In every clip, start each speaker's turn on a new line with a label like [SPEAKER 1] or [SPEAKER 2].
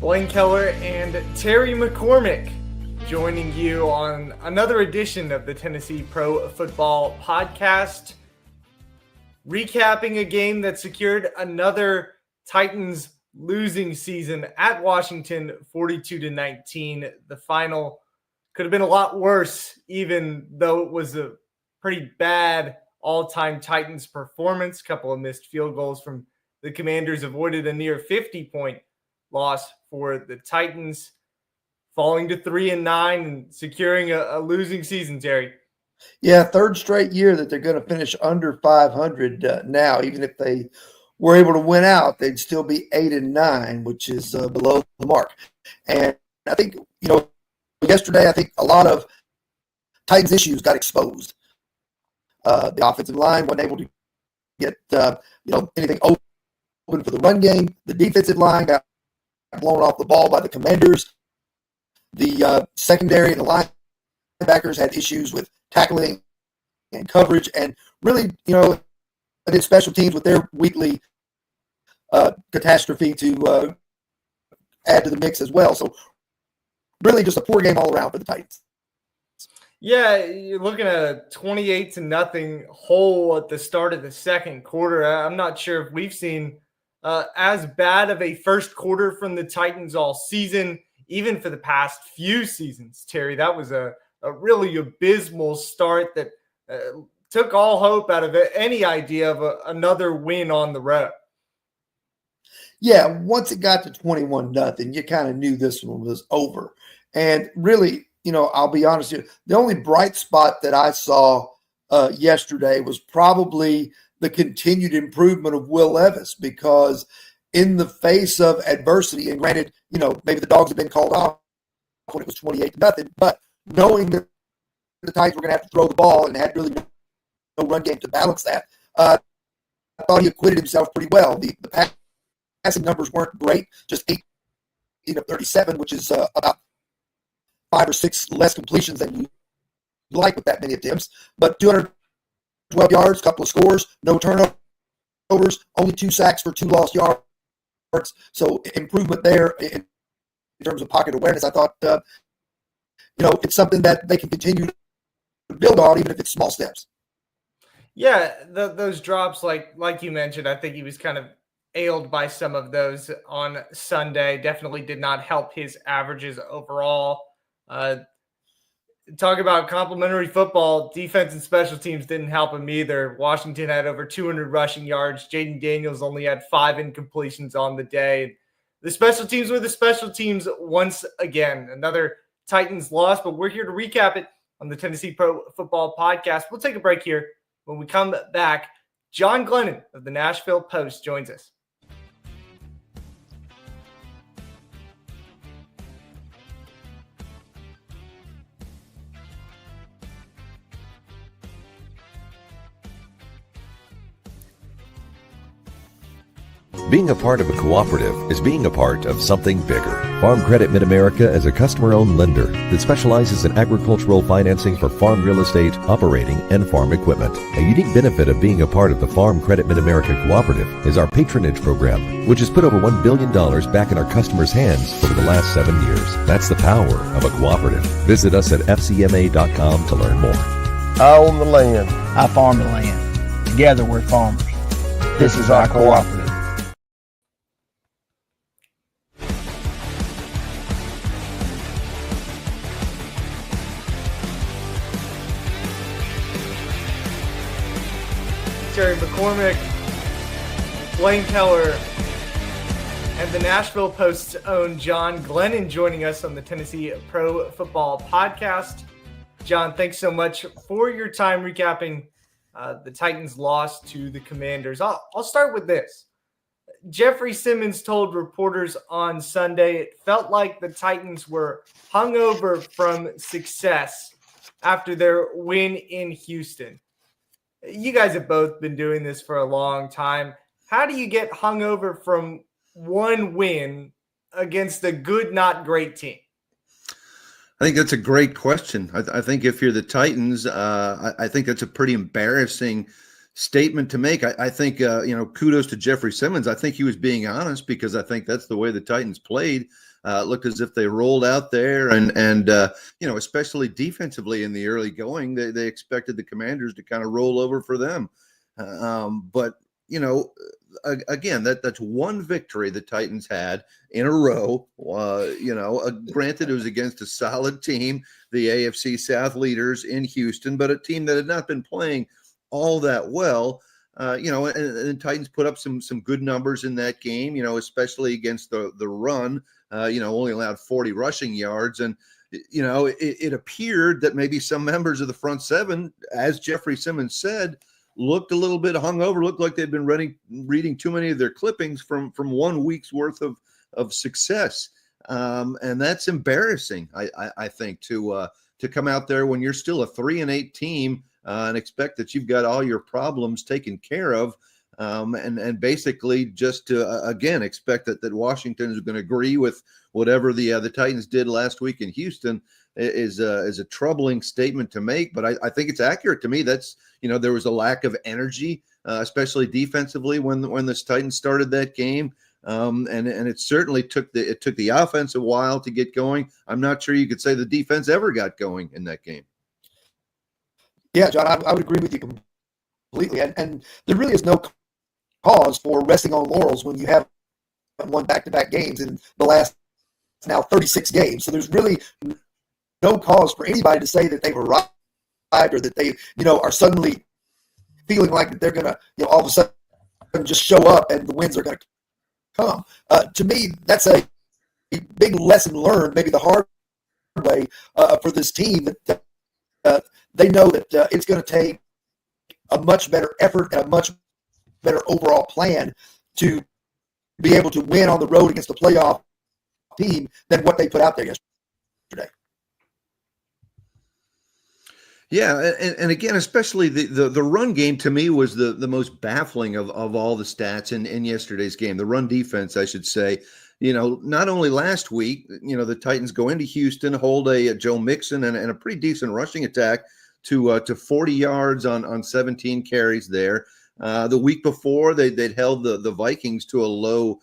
[SPEAKER 1] Blaine Kellar and Terry McCormick joining you on another edition of the Tennessee Pro Football Podcast, recapping a game that secured another Titans losing season at Washington, 42-19. The final could have been a lot worse, even though it was a pretty bad all-time Titans performance. A couple of missed field goals from the Commanders avoided a near 50-point loss for the Titans, falling to 3-9 and securing a losing season, Terry.
[SPEAKER 2] Yeah, third straight year that they're going to finish under 500 now. Even if they were able to win out, they'd still be 8-9, which is below the mark. And I think, yesterday, I think a lot of Titans issues got exposed. The offensive line wasn't able to get, anything open for the run game. The defensive line got blown off the ball by the Commanders. The secondary and the linebackers had issues with tackling and coverage, and really, did special teams with their weekly catastrophe to add to the mix as well. So really just a poor game all around for the Titans.
[SPEAKER 1] Yeah, you're looking at a 28-0 hole at the start of the second quarter. I'm not sure if we've seen as bad of a first quarter from the Titans all season, even for the past few seasons, Terry. That was a really abysmal start that took all hope out of any idea of another win on the road.
[SPEAKER 2] Yeah, once it got to 21-0, you kind of knew this one was over. And really, I'll be honest here, the only bright spot that I saw yesterday was probably the continued improvement of Will Levis, because in the face of adversity, and granted, maybe the Dogs had been called off when it was 28-0, but knowing that the Titans were going to have to throw the ball and had really no run game to balance that, I thought he acquitted himself pretty well. The passing numbers weren't great, just 18 of 37, which is about 5 or 6 less completions than you like with that many attempts, but 212 yards, couple of scores, no turnovers, only 2 sacks for 2 lost yards. So improvement there in terms of pocket awareness. I thought, it's something that they can continue to build on, even if it's small steps.
[SPEAKER 1] Yeah, those drops, like you mentioned, I think he was kind of ailed by some of those on Sunday. Definitely did not help his averages overall. Talk about complimentary football. Defense and special teams didn't help him either. Washington had over 200 rushing yards. Jaden Daniels only had 5 incompletions on the day. The special teams were the special teams once again. Another Titans loss, but we're here to recap it on the Tennessee Pro Football Podcast. We'll take a break here. When we come back, John Glennon of the Nashville Post joins us.
[SPEAKER 3] Being a part of a cooperative is being a part of something bigger. Farm Credit Mid-America is a customer-owned lender that specializes in agricultural financing for farm real estate, operating, and farm equipment. A unique benefit of being a part of the Farm Credit Mid-America Cooperative is our patronage program, which has put over $1 billion back in our customers' hands over the last 7 years. That's the power of a cooperative. Visit us at fcma.com to learn more.
[SPEAKER 4] I own the land.
[SPEAKER 5] I farm the land. Together we're farmers. This is our cooperative.
[SPEAKER 1] Terry McCormick, Blaine Kellar, and the Nashville Post's own John Glennon joining us on the Tennessee Pro Football Podcast. John, thanks so much for your time recapping the Titans' loss to the Commanders. I'll start with this. Jeffrey Simmons told reporters on Sunday it felt like the Titans were hungover from success after their win in Houston. You guys have both been doing this for a long time. How do you get hungover from one win against a good, not great team?
[SPEAKER 6] I think that's a great question. I think if you're the Titans, I think that's a pretty embarrassing statement to make. I think, kudos to Jeffrey Simmons. I think he was being honest, because I think that's the way the Titans played. Looked as if they rolled out there, and especially defensively in the early going, they expected the Commanders to kind of roll over for them. But again, that's one victory the Titans had in a row. Granted, it was against a solid team, the AFC South leaders in Houston, but a team that had not been playing all that well. And Titans put up some good numbers in that game, especially against the run, only allowed 40 rushing yards. And, it appeared that maybe some members of the front seven, as Jeffrey Simmons said, looked a little bit hungover, looked like they'd been reading too many of their clippings from 1 week's worth of success. And that's embarrassing, I think, to come out there when you're still a 3-8 team and expect that you've got all your problems taken care of. And basically just to, again, expect that Washington is going to agree with whatever the Titans did last week in Houston is a troubling statement to make. But I think it's accurate to me. That's, there was a lack of energy, especially defensively when the Titans started that game. And it certainly took the offense a while to get going. I'm not sure you could say the defense ever got going in that game.
[SPEAKER 2] Yeah, John, I would agree with you completely. And there really is no cause for resting on laurels when you have won back-to-back games in the last now 36 games. So there's really no cause for anybody to say that they've arrived or that they, are suddenly feeling like they're going to, all of a sudden just show up and the wins are going to come. To me, that's a big lesson learned, maybe the hard way for this team, that they know that it's going to take a much better effort and a much better overall plan to be able to win on the road against a playoff team than what they put out there yesterday.
[SPEAKER 6] Yeah, and again, especially the run game to me was the most baffling of all the stats in yesterday's game. The run defense, I should say. Not only last week, the Titans go into Houston, hold a Joe Mixon and a pretty decent rushing attack to 40 yards on 17 carries there. The week before, they'd held the Vikings to a low,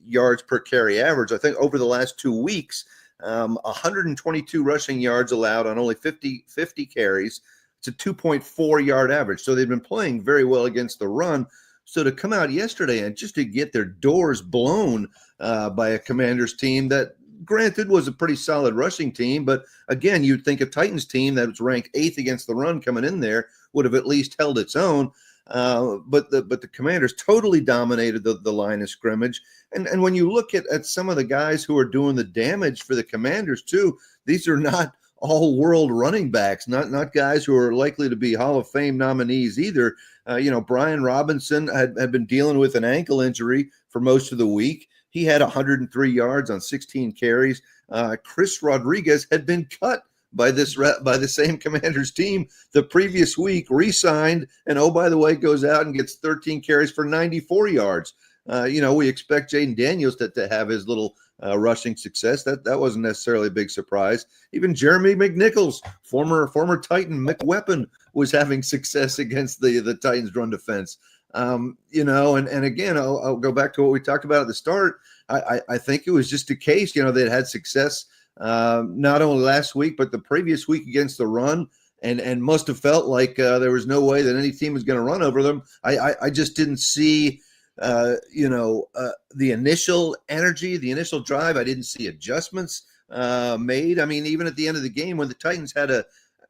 [SPEAKER 6] yards per carry average. I think over the last 2 weeks, 122 rushing yards allowed on only 50 carries. It's a 2.4 yard average. So they've been playing very well against the run. So to come out yesterday and just to get their doors blown by a Commanders team that, granted, was a pretty solid rushing team, but again, you'd think a Titans team that was ranked 8th against the run coming in there would have at least held its own. But the Commanders totally dominated the line of scrimmage. And when you look at some of the guys who are doing the damage for the Commanders too, these are not all world running backs, not guys who are likely to be Hall of Fame nominees either. Brian Robinson had been dealing with an ankle injury for most of the week. He had 103 yards on 16 carries. Chris Rodriguez had been cut by the same Commanders team the previous week, re-signed, and by the way, goes out and gets 13 carries for 94 yards. We expect Jaden Daniels to have his little rushing success. That wasn't necessarily a big surprise. Even Jeremy McNichols, former Titan McWeapon, was having success against the Titans run defense. And again, I'll go back to what we talked about at the start. I think it was just a case, they'd had success not only last week, but the previous week against the run, and must have felt like there was no way that any team was going to run over them. I just didn't see, the initial energy, the initial drive. I didn't see adjustments made. I mean, even at the end of the game when the Titans had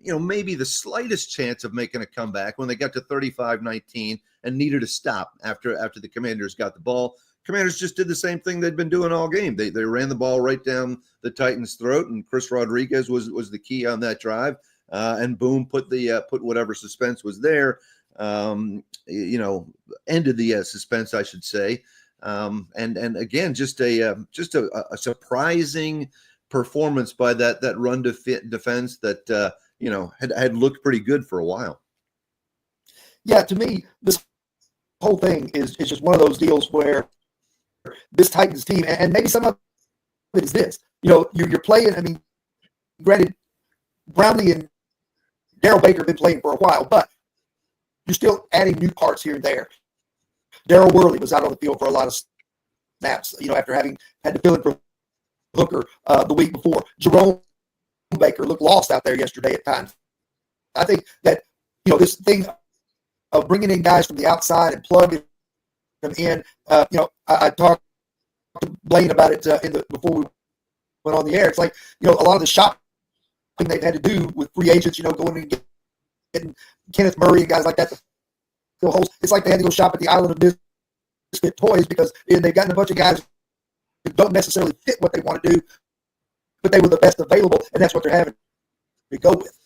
[SPEAKER 6] maybe the slightest chance of making a comeback when they got to 35-19 and needed a stop after the Commanders got the ball. Commanders just did the same thing they'd been doing all game. They ran the ball right down the Titans' throat, and Chris Rodriguez was the key on that drive. And boom, put whatever suspense was there. Ended the suspense, I should say. And again, just a surprising performance by that run defense that had looked pretty good for a while.
[SPEAKER 2] Yeah, to me, this whole thing is just one of those deals where this Titans team, and maybe some of it is this, you're playing. I mean, granted, Brownlee and Darrell Baker have been playing for a while, but you're still adding new parts here and there. Darrell Worley was out on the field for a lot of snaps, after having had to fill in for Hooker the week before. Jerome Baker looked lost out there yesterday at times. I think that, this thing of bringing in guys from the outside and plugging them in, I talked to Blaine about it before we went on the air. It's like, a lot of the shopping they've had to do with free agents, going and getting Kenneth Murray and guys like that to fill holes. It's like they had to go shop at the Island of Misfit Toys because they've gotten a bunch of guys who don't necessarily fit what they want to do, but they were the best available, and that's what they're having to go with.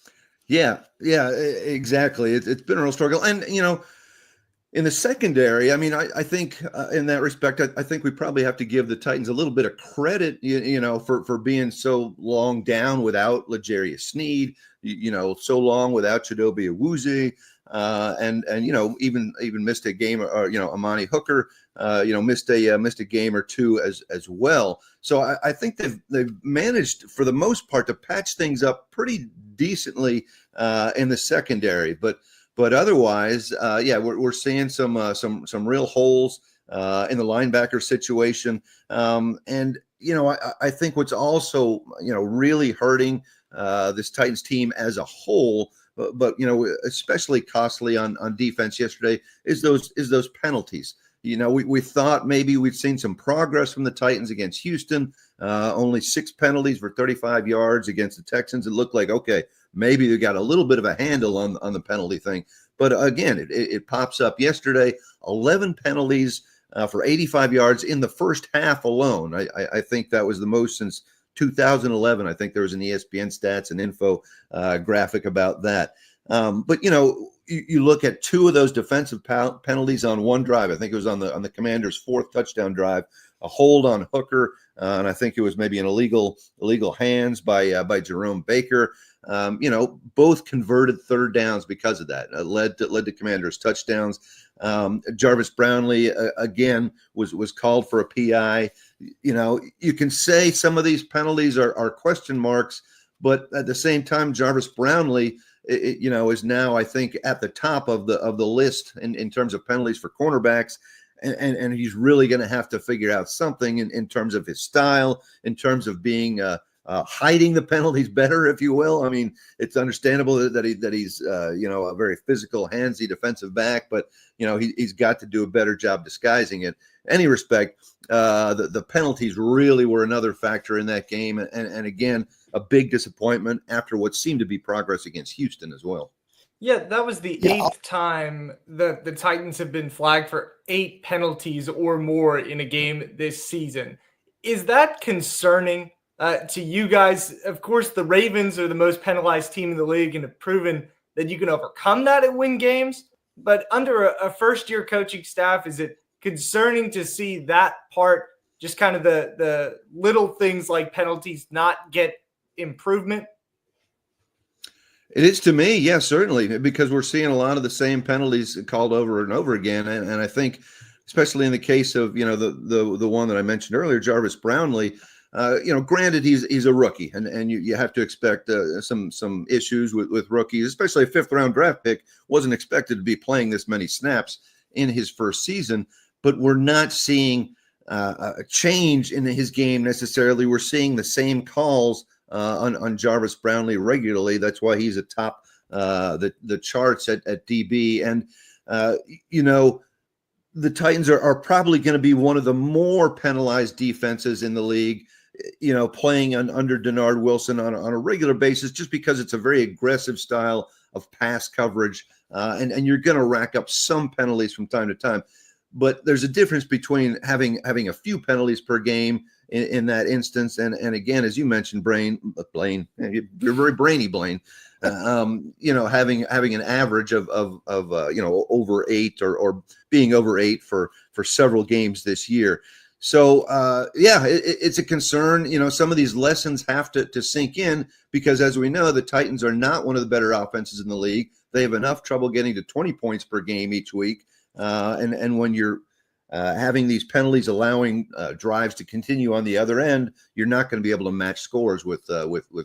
[SPEAKER 6] Yeah, exactly. It's been a real struggle. And, in the secondary, I mean, I think in that respect, I think we probably have to give the Titans a little bit of credit, for being so long down without L'Jarius Sneed, so long without Chidobe Awuzie, and even missed a game, or Amani Hooker, missed a game or two as well. So I think they've managed for the most part to patch things up pretty decently in the secondary, but otherwise, we're seeing some real holes in the linebacker situation, and I think what's also really hurting this Titans team as a whole, but especially costly on defense yesterday is those penalties. We thought maybe we'd seen some progress from the Titans against Houston. Only 6 penalties for 35 yards against the Texans. It looked like, okay, maybe they got a little bit of a handle on the penalty thing. But again, it pops up yesterday. 11 penalties for 85 yards in the first half alone. I think that was the most since 2011. I think there was an ESPN stats and info graphic about that. But you look at 2 of those defensive penalties on one drive. I think it was on the Commanders' 4th touchdown drive, a hold on Hooker, and I think it was maybe an illegal hands by Jerome Baker. Both converted third downs because of that. Led to Commanders' touchdowns. Jarvis Brownlee again was called for a PI. You can say some of these penalties are question marks, but at the same time, Jarvis Brownlee, is now, I think, at the top of the list in terms of penalties for cornerbacks, and he's really going to have to figure out something in terms of his style, in terms of being hiding the penalties better, if you will. I mean, it's understandable that he's a very physical, handsy defensive back, but he's got to do a better job disguising it. In any respect, the penalties really were another factor in that game, and again, a big disappointment after what seemed to be progress against Houston as well.
[SPEAKER 1] Yeah, that was the 8th time that the Titans have been flagged for 8 penalties or more in a game this season. Is that concerning to you guys? Of course, the Ravens are the most penalized team in the league and have proven that you can overcome that and win games. But under a first-year coaching staff, is it concerning to see that part, just kind of the little things like penalties, not get improvement?
[SPEAKER 6] It is to me, yeah, certainly, because we're seeing a lot of the same penalties called over and over again, and I think, especially in the case of the one that I mentioned earlier, Jarvis Brownlee. Granted, he's a rookie, and you have to expect some issues with rookies, especially a 5th-round draft pick. Wasn't expected to be playing this many snaps in his first season, but we're not seeing a change in his game necessarily. We're seeing the same calls on Jarvis Brownlee regularly. That's why he's atop the charts at DB. And, the Titans are probably going to be one of the more penalized defenses in the league, playing under Denard Wilson on a regular basis, just because it's a very aggressive style of pass coverage. And you're going to rack up some penalties from time to time. But there's a difference between having a few penalties per game in that instance, and again, as you mentioned, Blaine, you're very brainy, Blaine. Having an average of over 8 or being over 8 for several games this year. So it's a concern. Some of these lessons have to sink in, because as we know, the Titans are not one of the better offenses in the league. They have enough trouble getting to 20 points per game each week. And when you're having these penalties allowing drives to continue on the other end, you're not going to be able to match scores with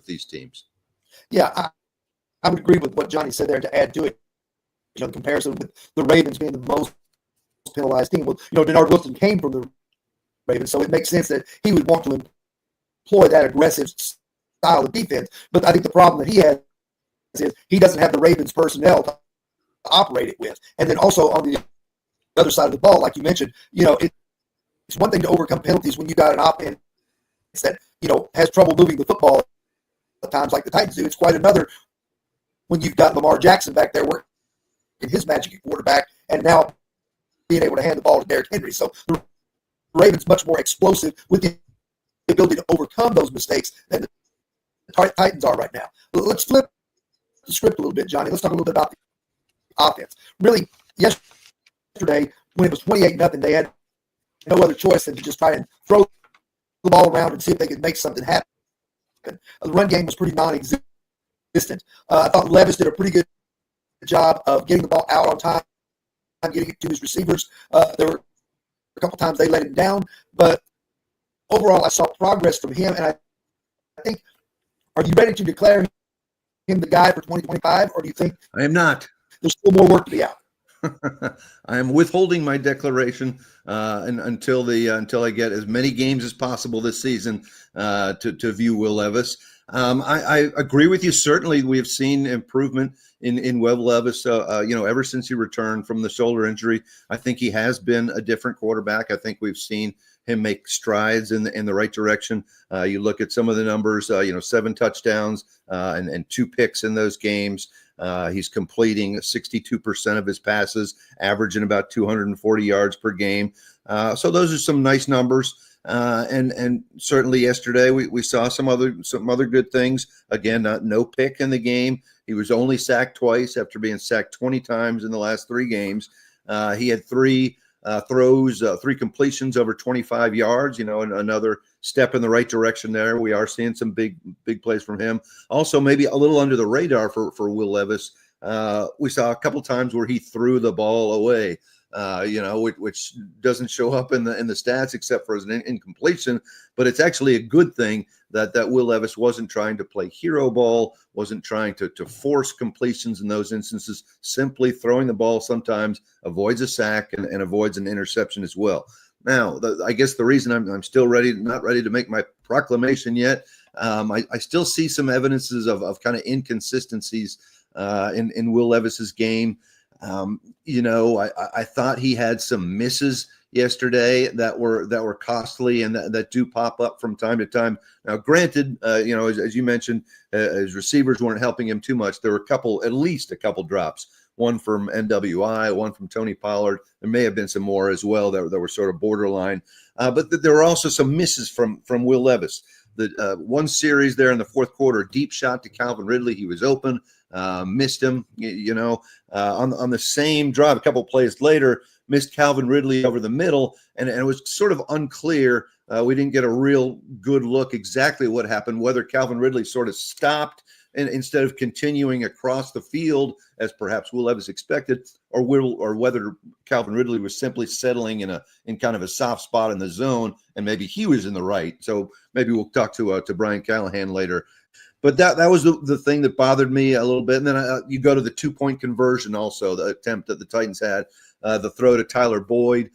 [SPEAKER 6] these teams.
[SPEAKER 2] Yeah, I would agree with what Johnny said there. To add to it, in comparison with the Ravens being the most penalized team, well, Denard Wilson came from the Ravens, so it makes sense that he would want to employ that aggressive style of defense. But I think the problem that he has is he doesn't have the Ravens personnel to operate it with. And then also on the other side of the ball, like you mentioned, it's one thing to overcome penalties when you got an offense that, has trouble moving the football at times like the Titans do. It's quite another when you've got Lamar Jackson back there working his magic at quarterback and now being able to hand the ball to Derrick Henry. So the Ravens much more explosive with the ability to overcome those mistakes than the Titans are right now. Let's flip the script a little bit, Johnny. Let's talk a little bit about the offense. Really, yesterday, when it was 28-0, they had no other choice than to just try and throw the ball around and see if they could make something happen. The run game was pretty non-existent. I thought Levis did a pretty good job of getting the ball out on time, getting it to his receivers. There were a couple times they let him down, but overall I saw progress from him, and I think, are you ready to declare him the guy for 2025, or do you think
[SPEAKER 6] I am not?
[SPEAKER 2] There's still more work to be out?
[SPEAKER 6] I am withholding my declaration until I get as many games as possible this season to view Will Levis. I agree with you. Certainly, we have seen improvement in Will Levis. Ever since he returned from the shoulder injury, I think he has been a different quarterback. I think we've seen him make strides in the right direction. You look at some of the numbers. 7 touchdowns and 2 picks in those games. He's completing 62% of his passes, averaging about 240 yards per game. So those are some nice numbers. And certainly yesterday we saw some other good things. Again, no pick in the game. He was only sacked twice after being sacked 20 times in the last 3 games. He had 3 throws, 3 completions over 25 yards, and another step in the right direction there. We are seeing some big plays from him. Also, maybe a little under the radar for Will Levis. We saw a couple times where he threw the ball away, which doesn't show up in the stats except for as an incompletion, but it's actually a good thing that Will Levis wasn't trying to play hero ball, wasn't trying to force completions in those instances. Simply throwing the ball sometimes avoids a sack and avoids an interception as well. Now, I guess the reason I'm still not ready to make my proclamation yet, I still see some evidences of kind of inconsistencies in Will Levis's game. I thought he had some misses yesterday that were costly and that do pop up from time to time. Now, granted, as you mentioned, his receivers weren't helping him too much. There were at least a couple drops. One from NWI, one from Tony Pollard. There may have been some more as well that were sort of borderline. But there were also some misses from Will Levis. The one series there in the fourth quarter, deep shot to Calvin Ridley. He was open, missed him, on the same drive. A couple plays later, missed Calvin Ridley over the middle, and it was sort of unclear. We didn't get a real good look exactly what happened, whether Calvin Ridley sort of stopped and instead of continuing across the field as perhaps Will Levis expected, or whether Calvin Ridley was simply settling in kind of a soft spot in the zone, and maybe he was in the right. So maybe we'll talk to Brian Callahan later. But that was the thing that bothered me a little bit. And then you go to the 2-point conversion also, the attempt that the Titans had, the throw to Tyler Boyd.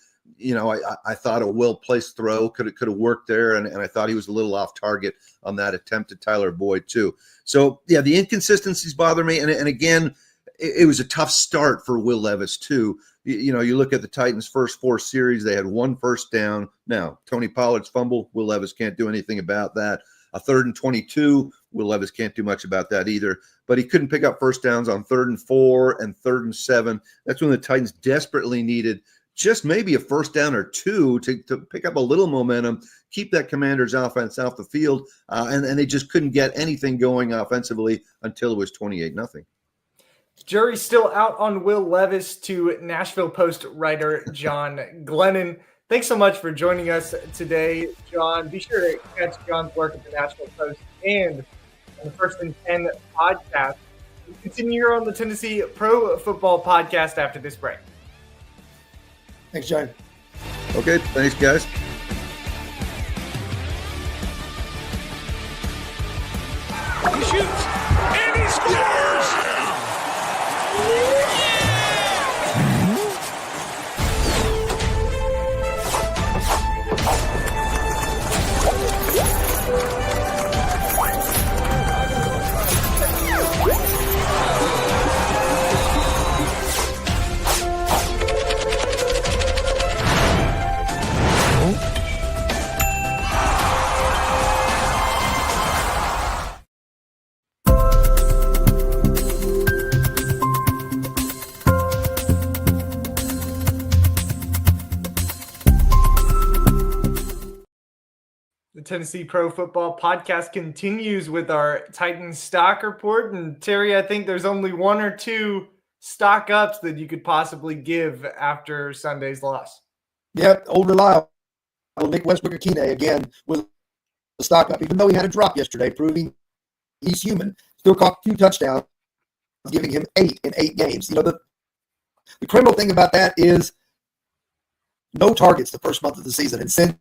[SPEAKER 6] I thought a well-placed throw could have worked there, and I thought he was a little off target on that attempt at Tyler Boyd too. So, yeah, the inconsistencies bother me. And again, it was a tough start for Will Levis too. You look at the Titans' first 4 series, they had 1 first down. Now, Tony Pollard's fumble, Will Levis can't do anything about that. A 3rd and 22, Will Levis can't do much about that either. But he couldn't pick up first downs on 3rd and 4 and 3rd and 7. That's when the Titans desperately needed just maybe a first down or 2 to pick up a little momentum, keep that Commanders offense off the field, and they just couldn't get anything going offensively until it was 28-0.
[SPEAKER 1] Jury's still out on Will Levis. To Nashville Post writer John Glennon. Thanks so much for joining us today, John. Be sure to catch John's work at the Nashville Post and on the First and 10 podcast. We'll continue here on the Tennessee Pro Football Podcast after this break.
[SPEAKER 2] Thanks, John.
[SPEAKER 6] Okay, thanks, guys.
[SPEAKER 4] He shoots, and he scores!
[SPEAKER 1] Tennessee Pro Football Podcast continues with our Titans stock report. And Terry, I think there's only one or two stock ups that you could possibly give after Sunday's loss.
[SPEAKER 2] Yep, old reliable Nick Westbrook-Akine again with the stock up, even though he had a drop yesterday, proving he's human. Still caught 2 touchdowns, giving him 8 in 8 games. You know, the criminal thing about that is no targets the first month of the season, and since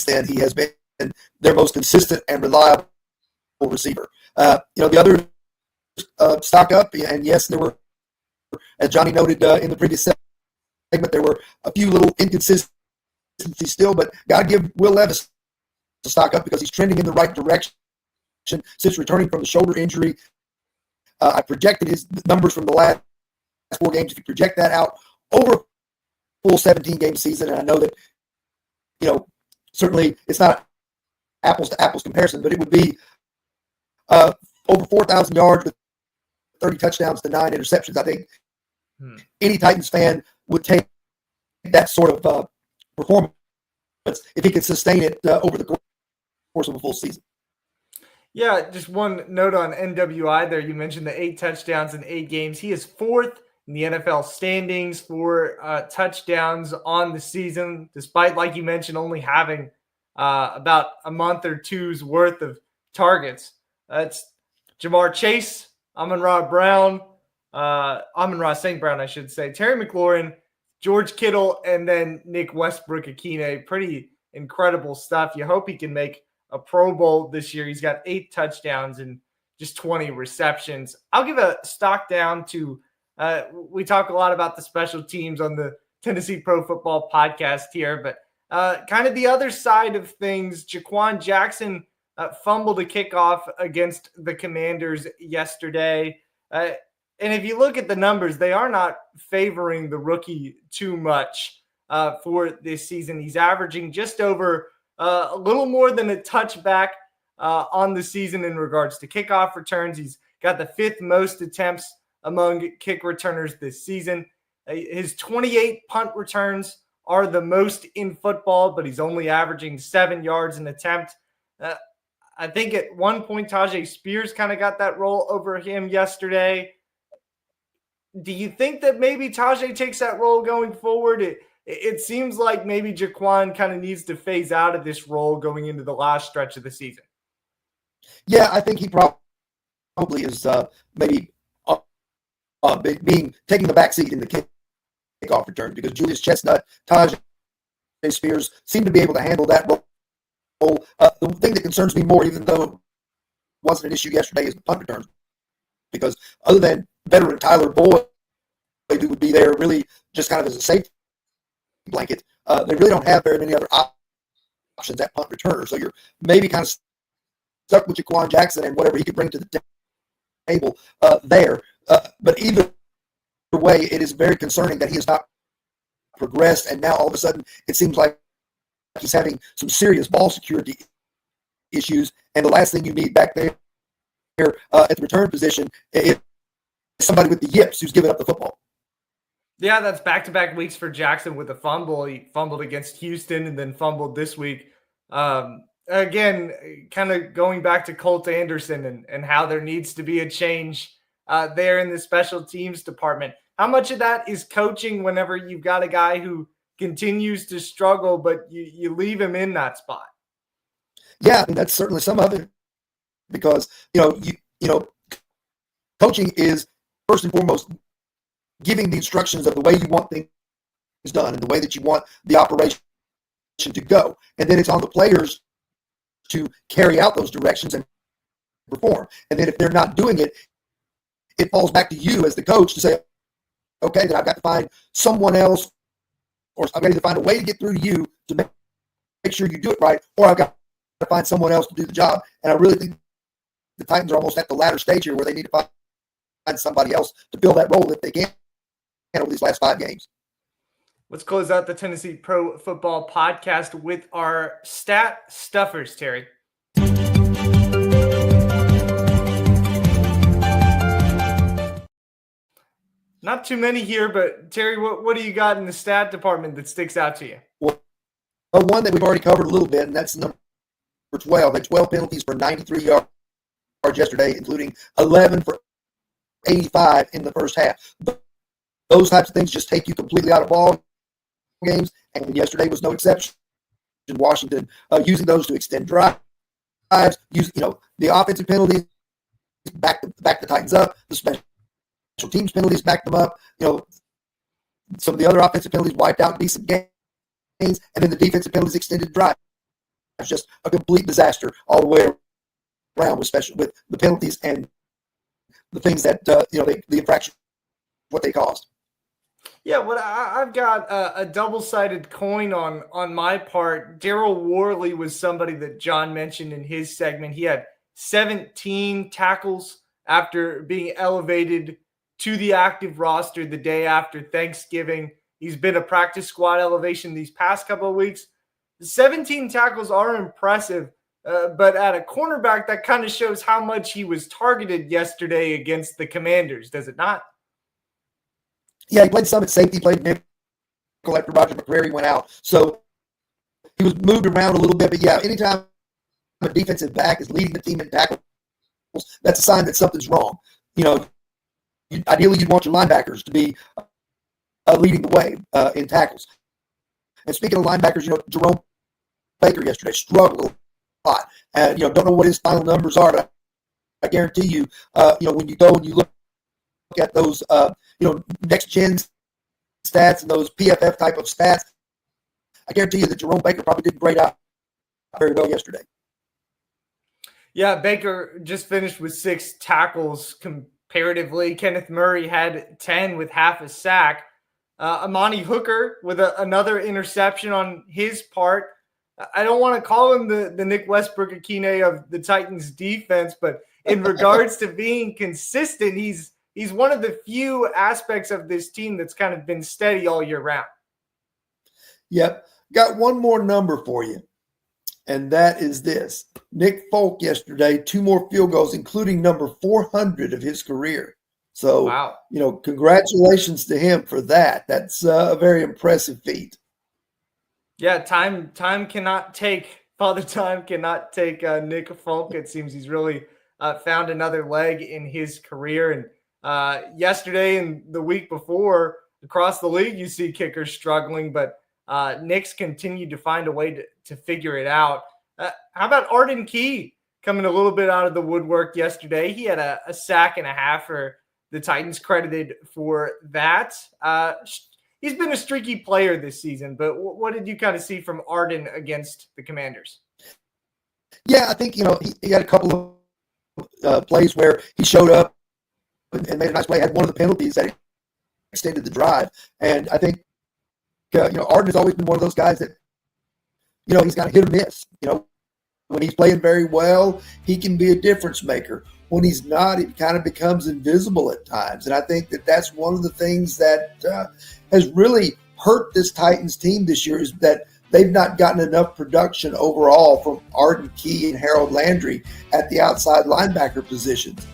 [SPEAKER 2] then he has been their most consistent and reliable receiver. You know, the other stock up, and yes, there were, as Johnny noted in the previous segment, there were a few little inconsistencies still, but got to give Will Levis a stock up because he's trending in the right direction since returning from the shoulder injury. I projected his numbers from the last 4 games. If you project that out over a full 17-game season, and I know that, you know, certainly it's not apples to apples comparison, but it would be over 4,000 yards with 30 touchdowns to 9 interceptions. I think any Titans fan would take that sort of performance if he could sustain it over the course of a full season.
[SPEAKER 1] Yeah, just one note on NWI there. You mentioned the 8 touchdowns in 8 games. He is 4th in the NFL standings for touchdowns on the season, despite, like you mentioned, only having about a month or two's worth of targets. It's Jamar Chase, Amon-Ra St. Brown, I should say, Terry McLaurin, George Kittle, and then Nick Westbrook-Akine. Pretty incredible stuff. You hope he can make a Pro Bowl this year. He's got 8 touchdowns and just 20 receptions. I'll give a stock down to we talk a lot about the special teams on the Tennessee Pro Football Podcast here, but kind of the other side of things, Jaquan Jackson fumbled a kickoff against the Commanders yesterday. And if you look at the numbers, they are not favoring the rookie too much for this season. He's averaging just over a little more than a touchback on the season in regards to kickoff returns. He's got the 5th most attempts among kick returners this season. His 28 punt returns are the most in football, but he's only averaging 7 yards an attempt. I think at one point, Tajay Spears kind of got that role over him yesterday. Do you think that maybe Tajay takes that role going forward? It seems like maybe Jaquan kind of needs to phase out of this role going into the last stretch of the season.
[SPEAKER 2] Yeah, I think he probably is maybe taking the backseat in the kickoff return because Julius Chestnut, Tajay Spears seem to be able to handle that role. The thing that concerns me more, even though it wasn't an issue yesterday, is the punt returns. Because other than veteran Tyler Boyd, who would be there really just kind of as a safety blanket, they really don't have very many other options at punt returner. So you're maybe kind of stuck with Jaquan Jackson and whatever he could bring to the table there. But either way, it is very concerning that he has not progressed, and now all of a sudden it seems like he's having some serious ball security issues. And the last thing you need back there at the return position is somebody with the yips who's giving up the football.
[SPEAKER 1] Yeah, that's back-to-back weeks for Jackson with a fumble. He fumbled against Houston and then fumbled this week. Again, kind of going back to Colt Anderson and how there needs to be a change there in the special teams department. How much of that is coaching whenever you've got a guy who continues to struggle, but you leave him in that spot?
[SPEAKER 2] Yeah, I mean, that's certainly some of it because, you know, coaching is first and foremost giving the instructions of the way you want things done and the way that you want the operation to go. And then it's on the players to carry out those directions and perform. And then if they're not doing it, it falls back to you as the coach to say, okay, then I've got to find someone else, or I've got to find a way to get through to you to make sure you do it right, or I've got to find someone else to do the job. And I really think the Titans are almost at the latter stage here where they need to find somebody else to fill that role if they can over these last 5 games.
[SPEAKER 1] Let's close out the Tennessee Pro Football Podcast with our stat stuffers, Terry. Not too many here, but Terry, what do you got in the stat department that sticks out to you?
[SPEAKER 2] Well, one that we've already covered a little bit, and that's number 12. They had 12 penalties for 93 yards yesterday, including 11 for 85 in the first half. Those types of things just take you completely out of ball games, and yesterday was no exception. Washington using those to extend drives, the offensive penalties back the Titans up, the special teams penalties backed them up. Some of the other offensive penalties wiped out decent games, and then the defensive penalties extended drives. It's just a complete disaster all the way around, especially with the penalties and the things that the infraction, what they caused.
[SPEAKER 1] Yeah, well, I've got a double-sided coin on my part. Daryl Worley was somebody that John mentioned in his segment. He had 17 tackles after being elevated to the active roster the day after Thanksgiving. He's been a practice squad elevation these past couple of weeks. 17 tackles are impressive, but at a cornerback, that kind of shows how much he was targeted yesterday against the Commanders, does it not?
[SPEAKER 2] Yeah, he played some at safety, played nickel after Roger McCreary went out. So he was moved around a little bit. But, yeah, anytime a defensive back is leading the team in tackles, that's a sign that something's wrong. Ideally, you'd want your linebackers to be leading the way in tackles. And speaking of linebackers, Jerome Baker yesterday struggled a lot. And, don't know what his final numbers are, but I guarantee you, when you go and you look at those, next gen stats and those PFF type of stats, I guarantee you that Jerome Baker probably didn't grade out very well yesterday.
[SPEAKER 1] Yeah, Baker just finished with 6 tackles comparatively. Kenneth Murray had 10 with half a sack. Amani Hooker with another interception on his part. I don't want to call him the Nick Westbrook-Akine of the Titans defense, but in regards to being consistent, he's one of the few aspects of this team that's kind of been steady all year round.
[SPEAKER 2] Yep. Got one more number for you, and that is this. Nick Folk yesterday, 2 more field goals, including number 400 of his career. So,
[SPEAKER 1] wow.
[SPEAKER 2] Congratulations to him for that. That's a very impressive feat.
[SPEAKER 1] Yeah, time cannot take – Father Time cannot take Nick Folk. It seems he's really found another leg in his career. And yesterday and the week before, across the league, you see kickers struggling, but Nick's continued to find a way to figure it out. How about Arden Key coming a little bit out of the woodwork yesterday? He had a sack and a half for the Titans, credited for that. He's been a streaky player this season, but what did you kind of see from Arden against the Commanders?
[SPEAKER 2] Yeah, I think, he had a couple of plays where he showed up and made a nice play, had one of the penalties that extended the drive. And I think, Arden has always been one of those guys that, he's got a hit or miss. When he's playing very well, he can be a difference maker. When he's not, it kind of becomes invisible at times. And I think that that's one of the things that has really hurt this Titans team this year, is that they've not gotten enough production overall from Arden Key and Harold Landry at the outside linebacker positions.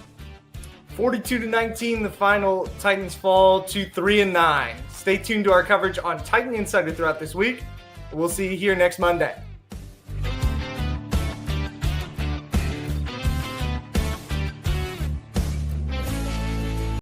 [SPEAKER 1] 42-19, the final. Titans fall to 3-9. Stay tuned to our coverage on Titan Insider throughout this week. We'll see you here next Monday.